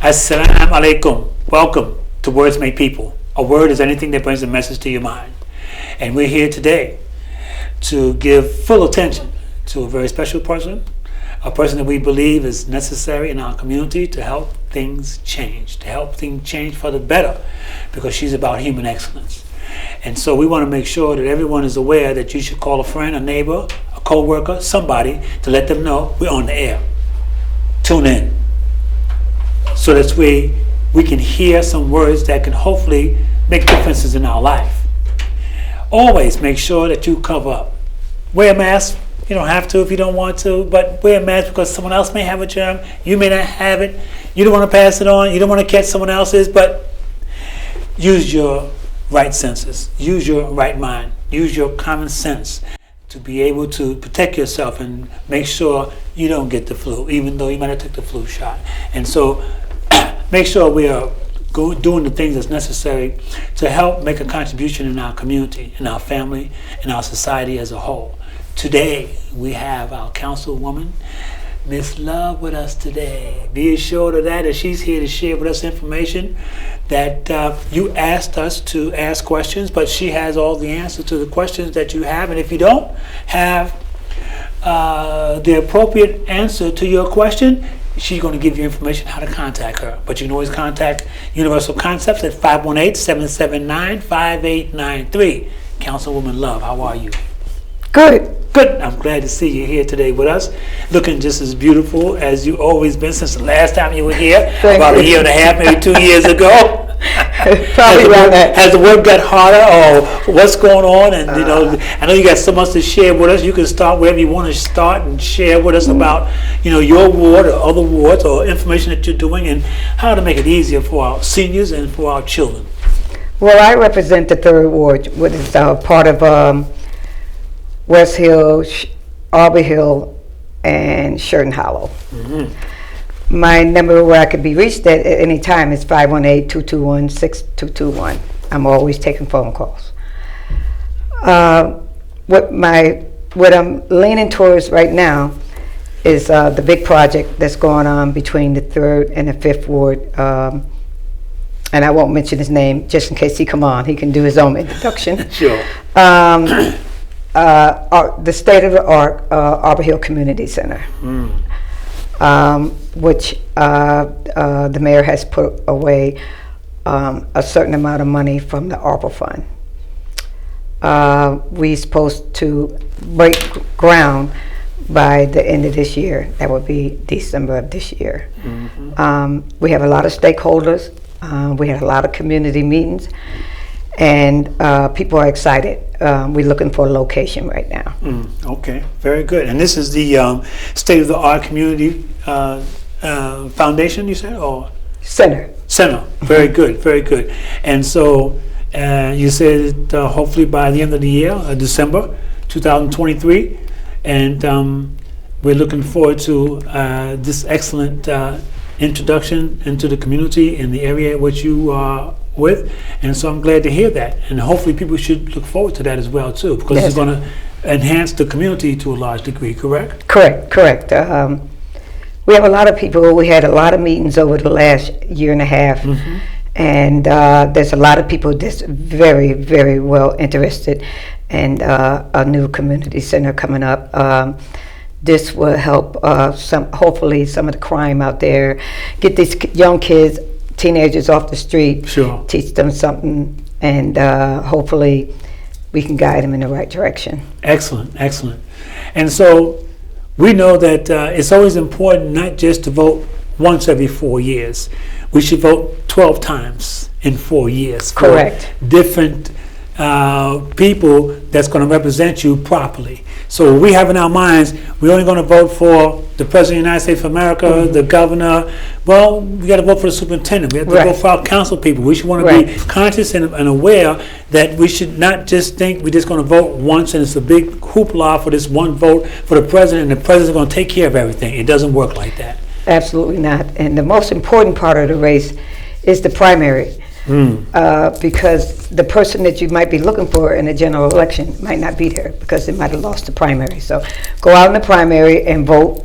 Assalamu alaikum. Welcome to Words Make People. A word is anything that brings a message to your mind. And we're here today to give full attention to a very special person, a person that we believe is necessary in our community to help things change, for the better, because she's about human excellence. And so we want to make sure that everyone is aware that you should call a friend, a neighbor, a co-worker, somebody to let them know we're on the air. Tune in. So that we can hear some words that can hopefully make differences in our life. Always make sure that you cover up. Wear a mask. You don't have to if you don't want to, but wear a mask because someone else may have a germ. You may not have it. You don't want to pass it on. You don't want to catch someone else's, but use your right senses. Use your right mind. Use your common sense to be able to protect yourself and make sure you don't get the flu, even though you might have took the flu shot. And so make sure we are doing the things that's necessary to help make a contribution in our community, in our family, in our society as a whole. Today, we have our councilwoman, Miss Love, with us today. Be assured of that, she's here to share with us information that you asked us to ask questions, but she has all the answers to the questions that you have. And if you don't have the appropriate answer to your question, she's going to give you information how to contact her. But you can always contact Universal Concepts at 518-779-5893. Councilwoman Love, how are you? Good. Good. I'm glad to see you here today with us, looking just as beautiful as you've always been since the last time you were here, about a year and a half, maybe 2 years ago. Probably around that. Has the work got harder, or what's going on? And I know you got so much to share with us. You can start wherever you want to start and share with us about, your ward or other wards or information that you're doing and how to make it easier for our seniors and for our children. Well, I represent the 3rd Ward, which is part of West Hill, Arbor Hill, and Sherton Hollow. Mm-hmm. My number where I could be reached at any time is 518-221-6221. I'm always taking phone calls. What I'm leaning towards right now is the big project that's going on between the 3rd and the 5th Ward. And I won't mention his name just in case he come on. He can do his own introduction. Sure. The state-of-the-art Arbor Hill Community Center, which the mayor has put away a certain amount of money from the ARPA fund. We're supposed to break ground by the end of this year. That would be December of this year. Mm-hmm. We have a lot of stakeholders. We had a lot of community meetings. And people are excited. We're looking for a location right now. Okay, very good. And this is the state-of-the-art community foundation, you said, or center? Center. Very good, very good. And so you said hopefully by the end of the year, December 2023, and we're looking forward to this excellent introduction into the community in the area which you are with, and so I'm glad to hear that, and hopefully people should look forward to that as well too, because yes. It's going to enhance the community to a large degree. Correct. We have a lot of people. We had a lot of meetings over the last year and a half, mm-hmm. and there's a lot of people that's very, very well interested in a new community center coming up. This will help hopefully some of the crime out there, get these young kids, teenagers off the street, sure. Teach them something, and hopefully we can guide them in the right direction. Excellent. And so we know that it's always important not just to vote once every 4 years. We should vote 12 times in 4 years. Correct. For different people that's going to represent you properly. So we have in our minds, we're only going to vote for the President of the United States of America, mm-hmm. the governor. Well, we got to vote for the superintendent. We have to vote for our council people. We should want to be conscious and aware that we should not just think we're just going to vote once and it's a big hoopla for this one vote for the president and the president's going to take care of everything. It doesn't work like that. Absolutely not. And the most important part of the race is the primary. Because the person that you might be looking for in a general election might not be there because they might have lost the primary. So go out in the primary and vote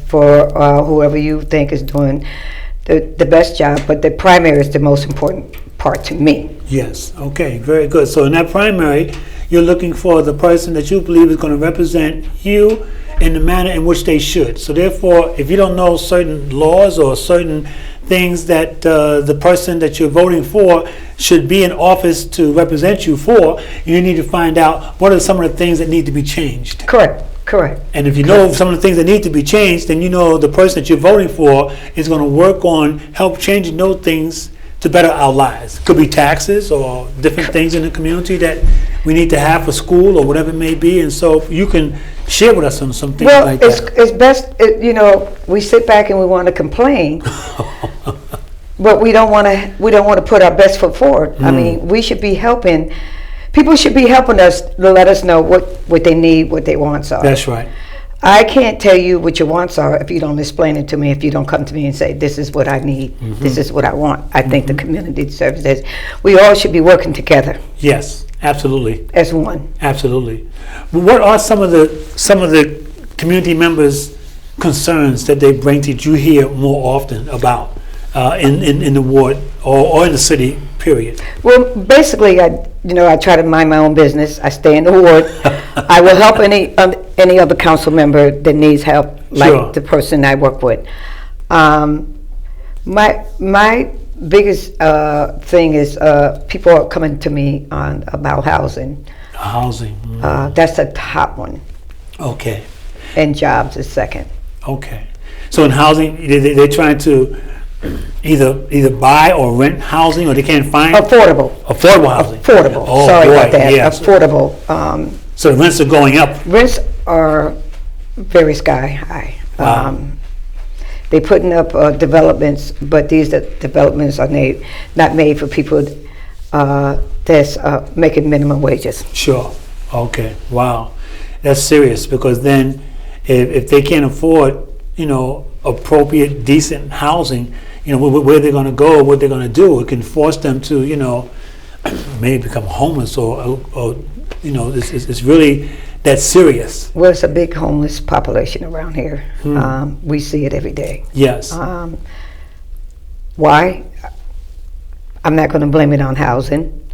for whoever you think is doing the best job, but the primary is the most important part to me. Yes. Okay. Very good. So in that primary, you're looking for the person that you believe is going to represent you in the manner in which they should. So therefore, if you don't know certain laws or certain things that the person that you're voting for should be in office to represent you for, you need to find out what are some of the things that need to be changed. Correct. And if you know some of the things that need to be changed, then you know the person that you're voting for is going to work on help changing those things to better our lives. Could be taxes or different things in the community that we need to have for school or whatever it may be. And so you can share with us on some things like that. It's best, we sit back and we want to complain, but we don't want to put our best foot forward. I mean, we should be helping. People should be helping us to let us know what they need, what their wants are. That's right. I can't tell you what your wants are if you don't explain it to me, if you don't come to me and say, this is what I need, this is what I want. I think the community services, we all should be working together. Yes, absolutely. As one. Absolutely. But what are some of the community members' concerns that they bring to you hear more often about in the ward or in the city, period? Well, basically, I try to mind my own business. I stay in the ward. I will help any other council member that needs help, like the person I work with. My biggest thing is people are coming to me about housing. Housing. That's the top one. Okay. And jobs is second. Okay. So in housing, they're trying to either buy or rent housing, or they can't find affordable housing. Affordable. Oh, sorry boy, about that. yes. Affordable. So the rents are going up. Rents are very sky high. Wow. They're putting up developments, but these developments are not made for people that's making minimum wages. Sure. Okay. Wow. That's serious, because then if they can't afford, appropriate, decent housing, where they're going to go, what they're going to do, it can force them to, maybe become homeless or it's really that serious. Well, it's a big homeless population around here. We see it every day. Yes. Why? I'm not going to blame it on housing.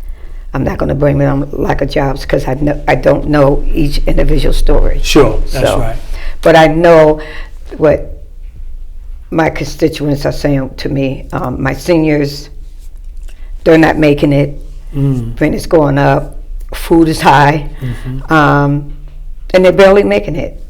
I'm not going to blame it on lack of jobs, because I don't know each individual story. Sure, that's right. But I know what my constituents are saying to me. My seniors, they're not making it. Rent is going up. Food is high. And they're barely making it.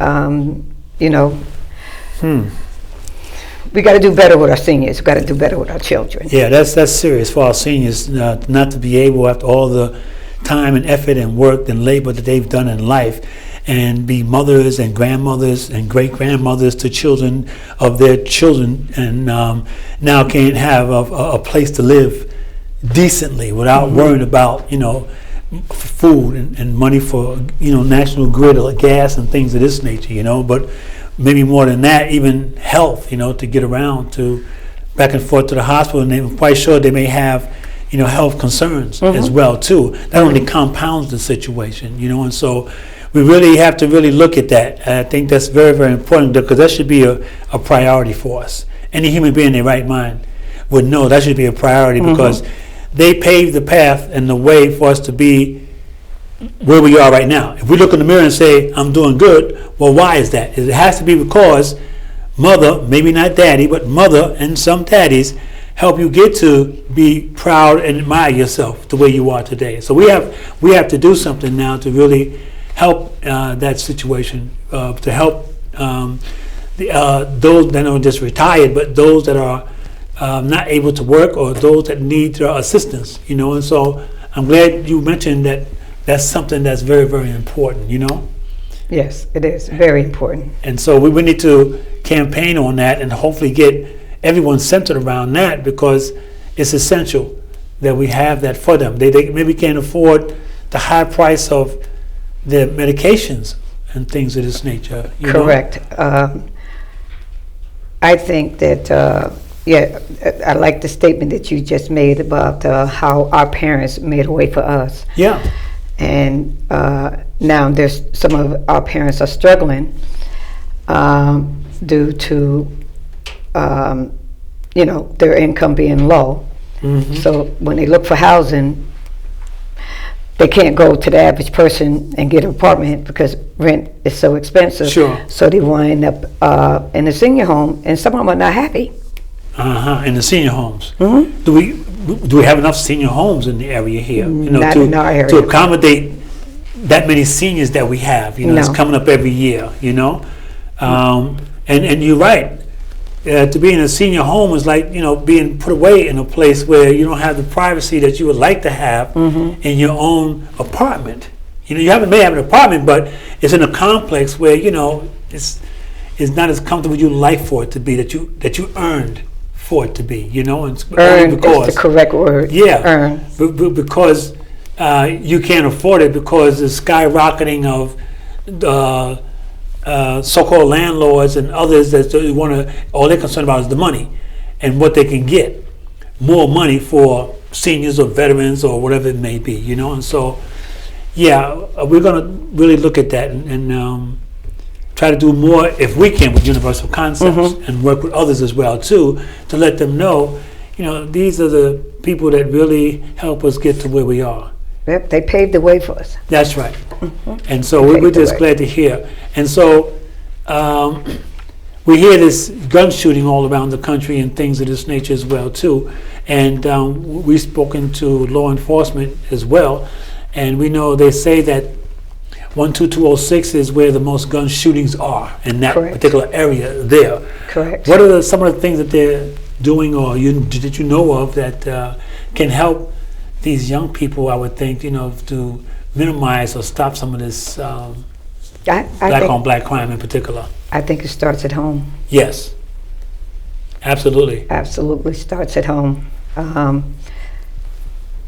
We got to do better with our seniors. We got to do better with our children. Yeah, that's serious for our seniors, not to be able, after all the time and effort and work and labor that they've done in life, and be mothers and grandmothers and great-grandmothers to children of their children, and now can't have a place to live decently without worrying about, food and money for, National Grid or gas and things of this nature, but maybe more than that, even health, to get around to back and forth to the hospital, and I'm quite sure they may have, health concerns as well too. That only compounds the situation, and so we really have to really look at that. And I think that's very, very important, because that should be a priority for us. Any human being in their right mind would know that should be a priority, because they paved the path and the way for us to be where we are right now. If we look in the mirror and say, I'm doing good, well, why is that? It has to be because mother, maybe not daddy, but mother and some daddies help you get to be proud and admire yourself the way you are today. So we have to do something now to really help that situation, to help those that are just retired, but those that are not able to work, or those that need assistance, and so I'm glad you mentioned that. That's something that's very, very important, Yes, it is very important. And so we need to campaign on that and hopefully get everyone centered around that, because it's essential that we have that for them. They maybe can't afford the high price of their medications and things of this nature. Correct. I think that, I like the statement that you just made about how our parents made a way for us. Yeah. And now there's some of our parents are struggling due to their income being low. So when they look for housing, they can't go to the average person and get an apartment because rent is so expensive. Sure. So they wind up in a senior home, and some of them are not happy. In the senior homes. Mm-hmm. Do we have enough senior homes in the area here? Not to, in our area. to accommodate that many seniors that we have. It's coming up every year. And you're right. To be in a senior home is like being put away in a place where you don't have the privacy that you would like to have in your own apartment. You may have an apartment, but it's in a complex where it's not as comfortable as you'd like for it to be, that you earned for it to be. And Earn is the correct word. Yeah, earn. because you can't afford it because the skyrocketing of so-called landlords and others that all they're concerned about is the money and what they can get, more money for seniors or veterans or whatever it may be, And so, we're going to really look at that and try to do more if we can with universal concepts and work with others as well too, to let them know, these are the people that really help us get to where we are. Yep, they paved the way for us. That's right. And so we're just glad to hear. And so we hear this gun shooting all around the country and things of this nature as well too. And we've spoken to law enforcement as well. And we know they say that 12206 is where the most gun shootings are in that particular area there. Correct. What are some of the things that they're doing or that you know of that can help these young people, I would think, to minimize or stop some of this black-on-black crime in particular? I think it starts at home. Yes, absolutely. Absolutely starts at home.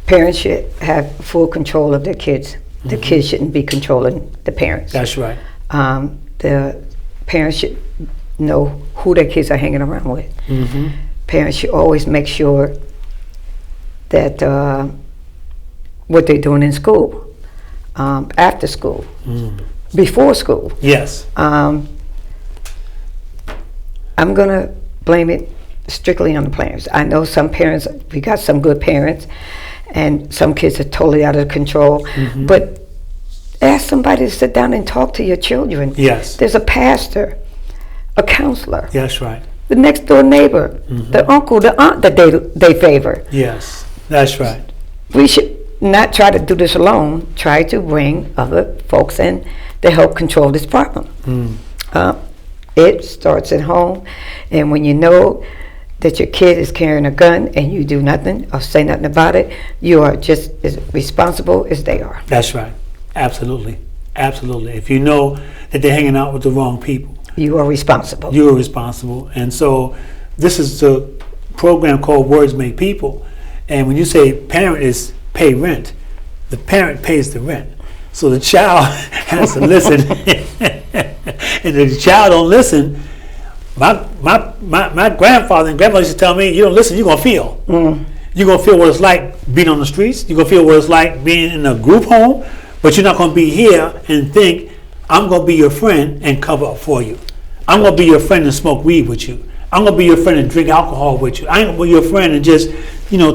Parents should have full control of their kids. The kids shouldn't be controlling the parents. That's right. The parents should know who their kids are hanging around with. Parents should always make sure that what they're doing in school, after school, before school. Yes. I'm going to blame it strictly on the parents. I know some parents, we got some good parents, and some kids are totally out of control. But ask somebody to sit down and talk to your children. Yes. There's a pastor, a counselor. That's right. The next door neighbor, the uncle, the aunt that they favor. Yes, that's right. We should not try to do this alone. Try to bring other folks in to help control this problem. It starts at home, and when you know that your kid is carrying a gun and you do nothing or say nothing about it, you are just as responsible as they are. That's right. Absolutely. Absolutely. If you know that they're hanging out with the wrong people, you are responsible. You are responsible. And so this is a program called Words Make People. And when you say parent is pay rent, the parent pays the rent. So the child has to listen. And if the child don't listen, my grandfather and grandmother used to tell me, you don't listen, you're going to feel. You're going to feel what it's like being on the streets. You're going to feel what it's like being in a group home. But you're not going to be here and think, I'm going to be your friend and cover up for you. I'm going to be your friend and smoke weed with you. I'm going to be your friend and drink alcohol with you. I ain't going to be your friend and just,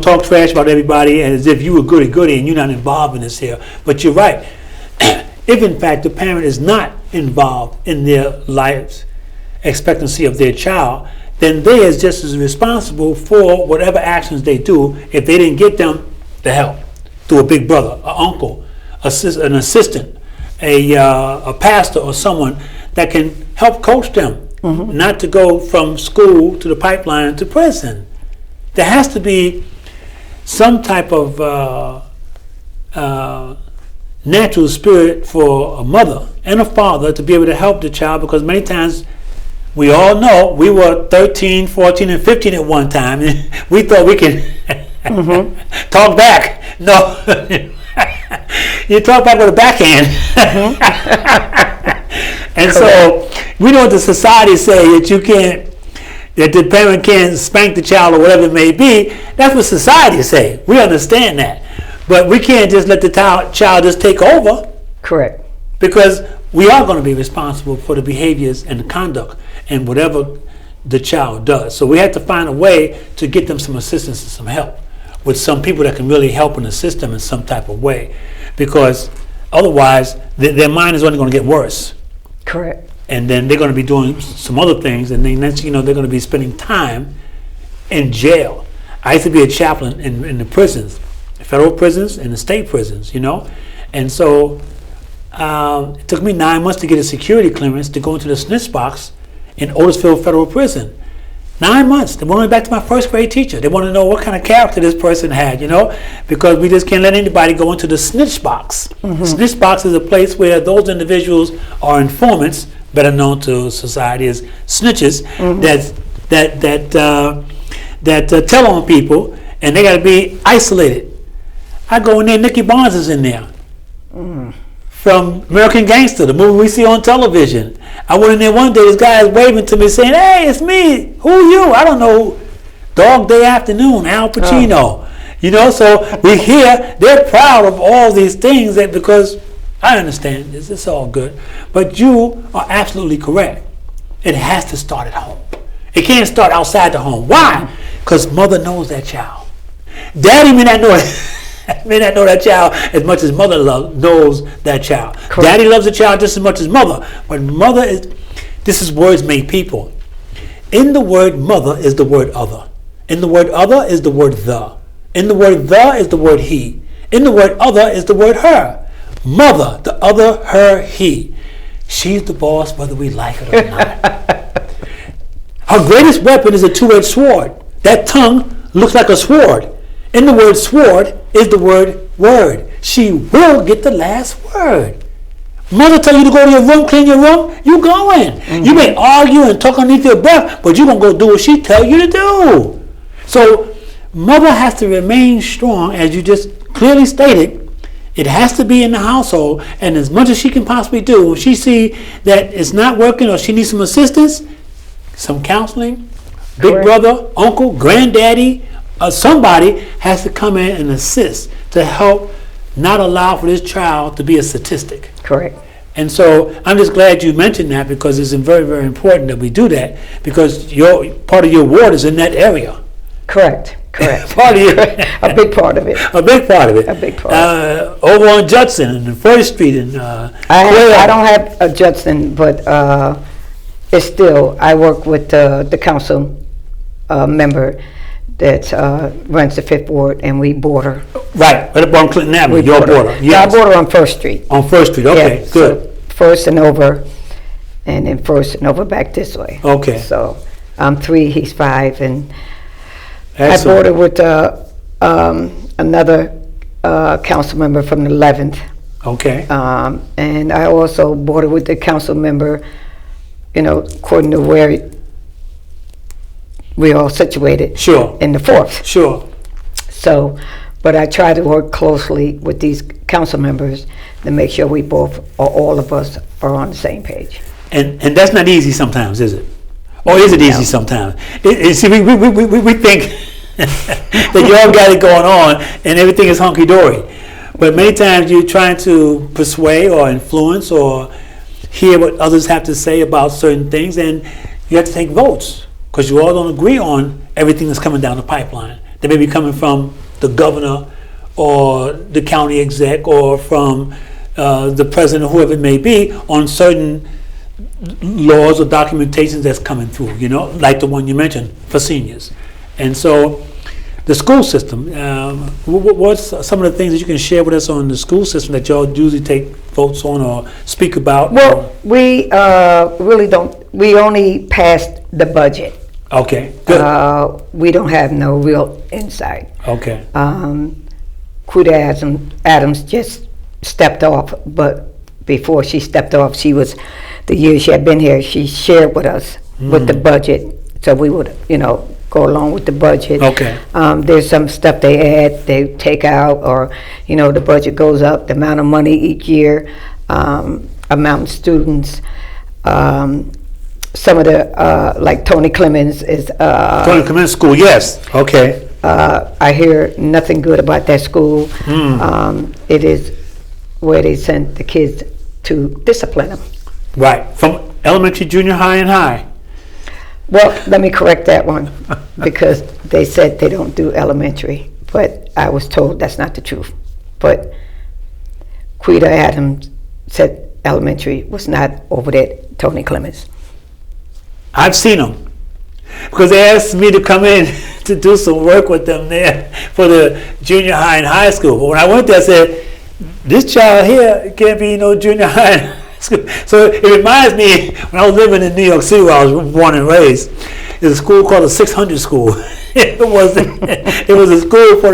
talk trash about everybody as if you were goody-goody and you're not involved in this here. But you're right. If, in fact, the parent is not involved in their life expectancy of their child, then they is just as responsible for whatever actions they do if they didn't get them the help through a big brother, an uncle, an assistant, a pastor or someone that can help coach them, not to go from school to the pipeline to prison. There has to be some type of natural spirit for a mother and a father to be able to help the child, because many times we all know we were 13, 14, and 15 at one time, and we thought we could talk back. No. You talk back with a backhand. And so we know what the society say, that the parent can't spank the child or whatever it may be. That's what society say. We understand that. But we can't just let the child just take over. Correct. Because we are going to be responsible for the behaviors and the conduct and whatever the child does. So we have to find a way to get them some assistance and some help with some people that can really help and assist them in some type of way, because otherwise their mind is only going to get worse. Correct. And then they're going to be doing some other things, and then next, they're going to be spending time in jail. I used to be a chaplain in the prisons, federal prisons and the state prisons, and so it took me 9 months to get a security clearance to go into the snitch box in Otisville Federal Prison. 9 months. They wanted me back to my first grade teacher. They want to know what kind of character this person had, because we just can't let anybody go into the snitch box. Mm-hmm. Snitch box is a place where those individuals are informants, better known to society as snitches, mm-hmm. that tell on people, and they got to be isolated. I go in there, Nicky Barnes is in there. Mm. From American Gangster, the movie we see on television. I went in there one day, this guy is waving to me saying, "Hey, it's me. Who are you?" I don't know. Dog Day Afternoon, Al Pacino. So we hear, they're proud of all these things, because I understand this, it's all good. But you are absolutely correct. It has to start at home. It can't start outside the home. Why? Because mother knows that child. Daddy may not know it. May not know that child as much as mother knows that child. Correct. Daddy loves the child just as much as mother. But this is words made people. In the word mother is the word other. In the word other is the word the. In the word the is the word he. In the word other is the word her. Mother, the other, her, he. She's the boss whether we like it or not. Her greatest weapon is a two-edged sword. That tongue looks like a sword. In the word sword is the word word. She will get the last word. Mother tell you to go to your room, clean your room, you going. Mm-hmm. You may argue and talk underneath your breath, but you're going to go do what she tell you to do. So mother has to remain strong, as you just clearly stated. It has to be in the household, and as much as she can possibly do, when she see that it's not working or she needs some assistance, some counseling, big Correct. Brother, uncle, granddaddy, somebody has to come in and assist to help not allow for this child to be a statistic. Correct. And so I'm just glad you mentioned that, because it's very, very important that we do that, because part of your ward is in that area. Correct. Part of a big part of it. A big part of it. A big part. Over on Judson and First Street and I don't have a Judson, but it's still, I work with the council member that runs the 5th Ward, and we border. Right up on Clinton Avenue, your border. Yes. Our border on First Street. On First Street, okay, yeah, good. So First and over, and then First and over back this way. Okay. So I'm 3, he's 5, and Excellent. I border with another council member from the 11th. Okay. And I also border with the council member, according to where we're all situated. Sure. In the 4th. Sure. So, but I try to work closely with these council members to make sure we both, or all of us, are on the same page. And that's not easy sometimes, is it? Or is it easy sometimes? See, we think that you all got it going on and everything is hunky-dory. But many times you're trying to persuade or influence or hear what others have to say about certain things, and you have to take votes, because you all don't agree on everything that's coming down the pipeline. They may be coming from the governor or the county exec or from the president, whoever it may be, on certain laws or documentations that's coming through, like the one you mentioned for seniors. And so the school system, what's some of the things that you can share with us on the school system that y'all usually take votes on or speak about? Well, we really don't. We only passed the budget. Okay, good. We don't have no real insight. Okay. Quita Adams just stepped off, but before she stepped off, the year she had been here, she shared with us with the budget, so we would, go along with the budget. Okay. There's some stuff they add, they take out, or, the budget goes up, the amount of money each year, amount of students. Some of the, like Tony Clemens is... Tony Clemens School, yes. Okay. I hear nothing good about that school. It is where they send the kids to discipline them. Right. From elementary, junior high, and high. Well, let me correct that one because they said they don't do elementary, but I was told that's not the truth. But Quita Adams said elementary was not over there at Tony Clements. I've seen them because they asked me to come in to do some work with them there for the junior high and high school. But when I went there, I said, this child here can't be no junior high and high school. So it reminds me when I was living in New York City where I was born and raised, there's a school called the 600 School. It was a school for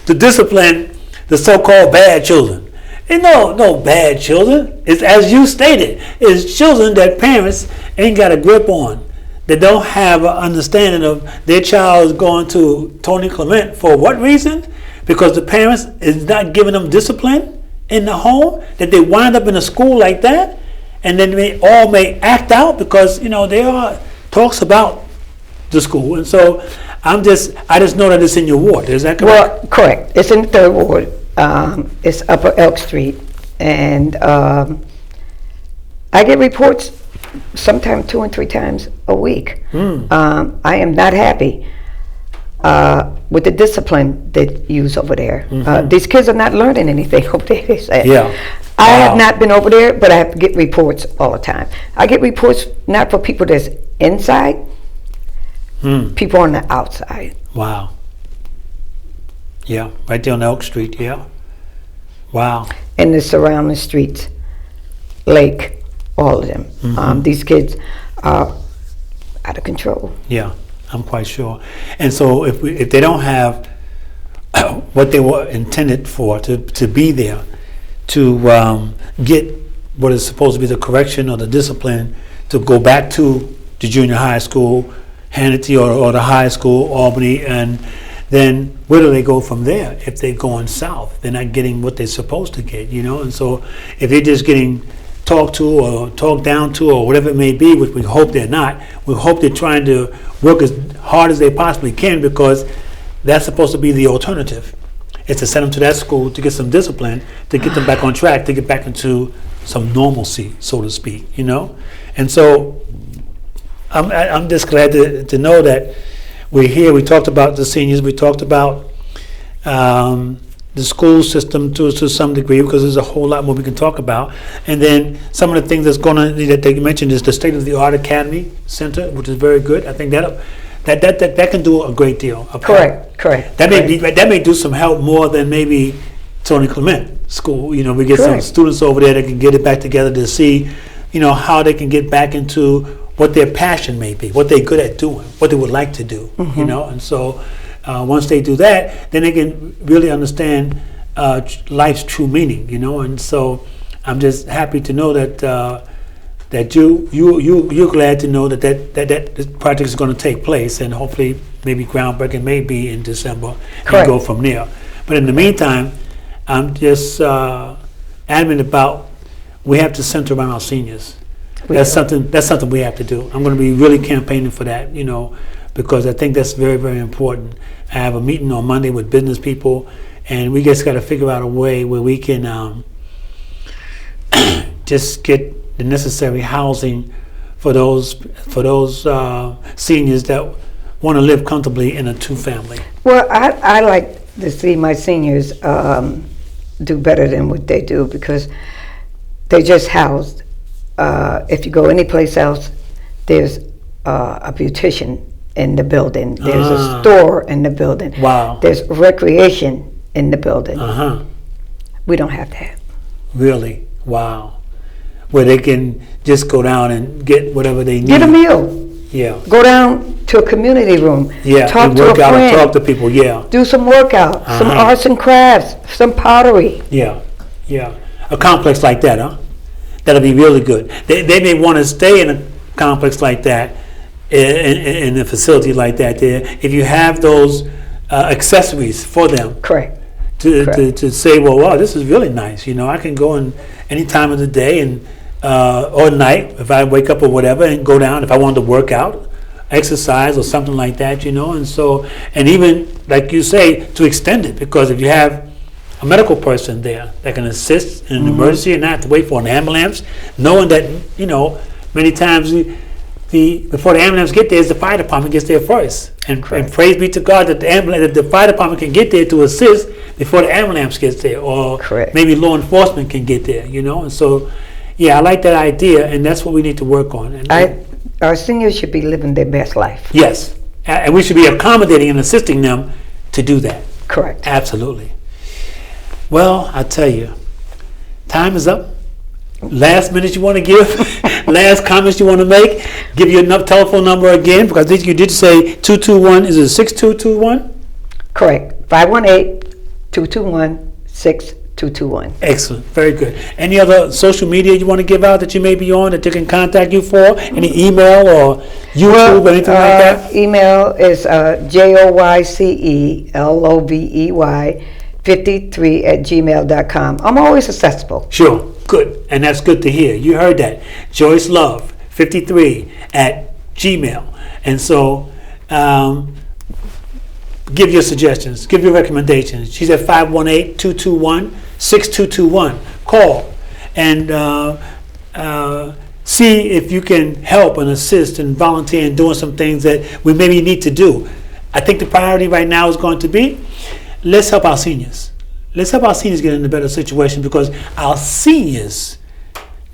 to discipline the so-called bad children. And no bad children. It's as you stated, it's children that parents ain't got a grip on. They don't have an understanding of their child is going to Tony Clement for what reason? Because the parents is not giving them discipline in the home, that they wind up in a school like that, and then they all may act out because there are talks about the school, and so I just know that it's in your ward. Is that correct? Well, correct. It's in the 3rd Ward. It's Upper Elk Street, and I get reports sometimes 2 and 3 times a week. I am not happy with the discipline they use over there. These kids are not learning anything over there, they say. Yeah. I have not been over there, but I have to get reports all the time. I get reports not for people that's inside, people on the outside. Wow. Yeah, right there on Elk Street, yeah. Wow. And the surrounding streets, Lake, all of them. These kids are out of control. Yeah, I'm quite sure. And so if they don't have what they were intended for, to be there, to get what is supposed to be the correction or the discipline, to go back to the junior high school, Hannity or the high school, Albany, and then where do they go from there if they're going south? They're not getting what they're supposed to get, and so if they're just getting talked to or talked down to or whatever it may be, which we hope they're not, we hope they're trying to work as hard as they possibly can, because that's supposed to be the alternative. It's to send them to that school to get some discipline, to get them back on track, to get back into some normalcy, so to speak, And so I'm just glad to know that we're here. We talked about the seniors. We talked about the school system to some degree, because there's a whole lot more we can talk about. And then some of the things that's going on that they mentioned is the state-of-the-art academy center, which is very good. I think that can do a great deal. Correct. That may do some help more than maybe Tony Clement School. We get some students over there that can get it back together to see, how they can get back into what their passion may be, what they're good at doing, what they would like to do. And so once they do that, then they can really understand life's true meaning. And so I'm just happy to know that you're glad to know that this project is going to take place, and hopefully maybe groundbreaking may be in December and go from there. But in the meantime, I'm just adamant about we have to center around our seniors. That's something we have to do. I'm going to be really campaigning for that, because I think that's very, very important. I have a meeting on Monday with business people, and we just got to figure out a way where we can just get the necessary housing for those seniors that want to live comfortably in a 2-family. Well, I like to see my seniors do better than what they do, because they're just housed. If you go anyplace else, there's a beautician in the building. There's a store in the building. Wow. There's recreation in the building. We don't have that. Really? Wow. Where they can just go down and get whatever they need. Get a meal. Yeah. Go down to a community room. Yeah. Talk to a friend. And talk to people. Yeah. Do some workout. Some arts and crafts. Some pottery. Yeah. Yeah. A complex like that, huh? That'll be really good. They may want to stay in a complex like that, in a facility like that there, if you have those accessories for them. Correct. To say, well, wow, this is really nice. I can go in any time of the day and or night if I wake up or whatever, and go down if I want to work out, exercise or something like that. And so, and even like you say, to extend it, because if you have a medical person there that can assist in an emergency and not have to wait for an ambulance, knowing that many times before the ambulance get there, is the fire department gets there first. And Correct. praise be to God that the fire department can get there to assist before the ambulance gets there, or Correct. maybe law enforcement can get there. And so, yeah, I like that idea, and that's what we need to work on. And Our seniors should be living their best life. yes, and we should be accommodating and assisting them to do that. Correct. Absolutely. Well, I tell you, time is up. Last minute you want to give, last comments you want to make, give your telephone number again, because I think you did say 221, is it 6221? Correct. 518-221-6221. Excellent, very good. Any other social media you want to give out that you may be on that they can contact you for? Any email or YouTube or anything like that? Email is JoyceLovey 53 @gmail.com. I'm always accessible. Sure, good, and that's good to hear. You heard that. Joyce Love 53 @gmail. And so, give your suggestions, give your recommendations. She's at 518-221-6221. Call and see if you can help and assist and volunteer in doing some things that we maybe need to do. I think the priority right now is going to be, let's help our seniors. Let's help our seniors get in a better situation, because our seniors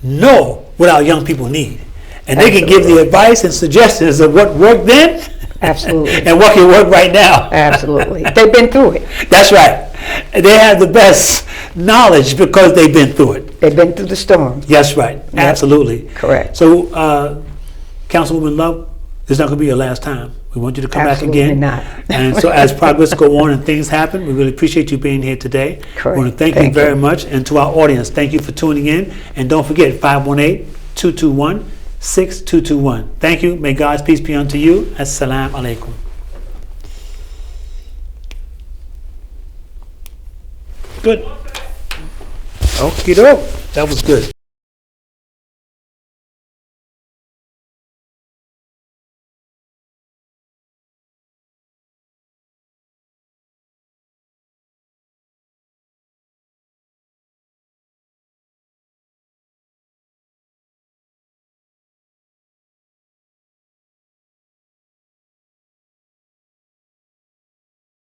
know what our young people need. And they can give the advice and suggestions of what worked then Absolutely. and what can work right now. Absolutely. They've been through it. That's right. They have the best knowledge because they've been through it. They've been through the storm. That's right. Yep. Absolutely. Correct. So, Councilwoman Love, this is not going to be your last time. We want you to come Absolutely back again. not. And so as progress go on and things happen, we really appreciate you being here today. Correct. We want to thank you very much. And to our audience, thank you for tuning in. And don't forget, 518-221-6221. Thank you. May God's peace be unto you. Assalamu alaikum. Good. Okie doke. That was good.